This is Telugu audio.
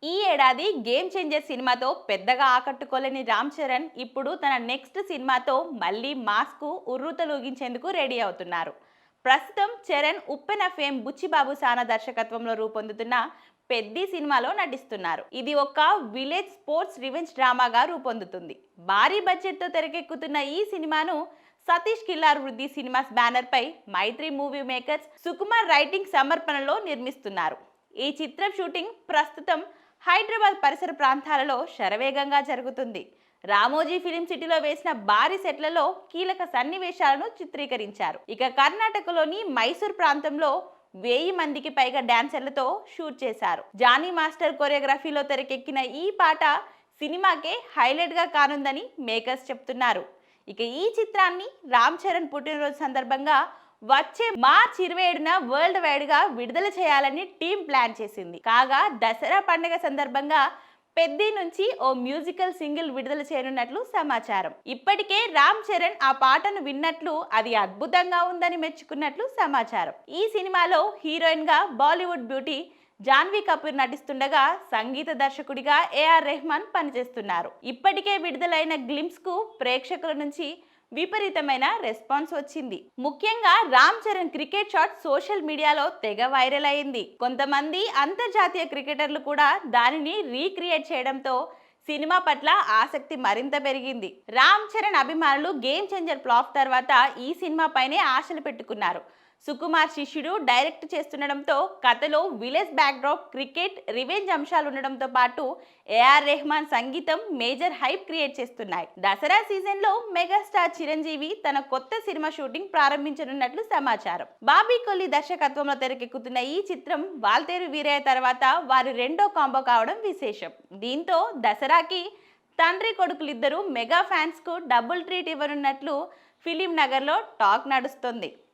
ఈ ఏడాది గేమ్ చేంజర్ సినిమాతో పెద్దగా ఆకట్టుకోలేని రామ్ చరణ్ ఇప్పుడు తన నెక్స్ట్ సినిమాతో మళ్ళీ మాస్కు ఉర్రూతలూగించేందుకు రెడీ అవుతున్నారు. ప్రస్తుతం చరణ్ ఉప్పెన ఫేమ్ బుచ్చిబాబు సానా దర్శకత్వంలో రూపొందుతున్న పెద్ది సినిమాలో నటిస్తున్నారు. ఇది ఒక విలేజ్ స్పోర్ట్స్ రివెంజ్ డ్రామాగా రూపొందుతుంది. భారీ బడ్జెట్తో తెరకెక్కుతున్న ఈ సినిమాను సతీష్ కిల్లార్ వృద్ధి సినిమాస్ బ్యానర్ పై మైత్రి మూవీ మేకర్స్ సుకుమార్ రైటింగ్ సమర్పణలో నిర్మిస్తున్నారు. ఈ చిత్రం షూటింగ్ ప్రస్తుతం హైదరాబాద్ పరిసర ప్రాంతాలలో శరవేగంగా జరుగుతుంది. రామోజీ ఫిలిం సిటీలో వేసిన భారీ సెట్లలో కీలక సన్నివేశాలను చిత్రీకరించారు. ఇక కర్ణాటకలోని మైసూర్ ప్రాంతంలో 1000 మందికి పైగా డాన్సర్లతో షూట్ చేశారు. జానీ మాస్టర్ కొరియోగ్రఫీలో తెరకెక్కిన ఈ పాట సినిమాకే హైలైట్ గా కానుందని మేకర్స్ చెప్తున్నారు. ఇక ఈ చిత్రాన్ని రామ్ చరణ్ పుట్టినరోజు సందర్భంగా వచ్చే మార్చి 27న వరల్డ్ వైడ్ గా విడుదల చేయాలని టీం ప్లాన్ చేసింది. కాగా దసరా పండుగ సందర్భంగా పెద్ది నుంచి ఓ మ్యూజికల్ సింగిల్ విడుదల చేయనున్నట్లు సమాచారం. ఇప్పటికే రామ్ చరణ్ ఆ పాటను విన్నట్లు, అది అద్భుతంగా ఉందని మెచ్చుకున్నట్లు సమాచారం. ఈ సినిమాలో హీరోయిన్ గా బాలీవుడ్ బ్యూటీ జాన్వీ కపూర్ నటిస్తుండగా సంగీత దర్శకుడిగా ఏఆర్ రెహమాన్ పనిచేస్తున్నారు. ఇప్పటికే విడుదలైన గ్లిమ్స్ కు ప్రేక్షకుల నుంచి విపరీతమైన రెస్పాన్స్ వచ్చింది. ముఖ్యంగా Ram Charan cricket shot social మీడియాలో తెగ వైరల్ అయింది. కొంతమంది అంతర్జాతీయ క్రికెటర్లు కూడా దానిని రీక్రియేట్ చేయడంతో సినిమా పట్ల ఆసక్తి మరింత పెరిగింది. రామ్ చరణ్ అభిమానులు గేమ్ చేంజర్ ఫ్లాప్ తర్వాత ఈ సినిమా పైనే ఆశలు పెట్టుకున్నారు. సుకుమార్ శిష్యుడు డైరెక్ట్ చేస్తుండడంతో కథలో విలేజ్ బ్యాక్డ్రాప్, క్రికెట్, రివెంజ్ అంశాలు ఉండడంతో పాటు ఏఆర్ రెహమాన్ సంగీతం మేజర్ హైప్ క్రియేట్ చేస్తున్నాయి. దసరా సీజన్ లో మెగాస్టార్ చిరంజీవి తన కొత్త సినిమా షూటింగ్ ప్రారంభించనున్నట్లు సమాచారం. బాబీ కొల్లి దర్శకత్వంలో తెరకెక్కుతున్న ఈ చిత్రం వాల్తేరు వీరయ్య తర్వాత వారి రెండో కాంబో కావడం విశేషం. దీంతో దసరాకి తండ్రి కొడుకులిద్దరూ మెగా ఫ్యాన్స్ కు డబుల్ ట్రీట్ ఇవ్వనున్నట్లు ఫిలిం నగర్ లో టాక్ నడుస్తుంది.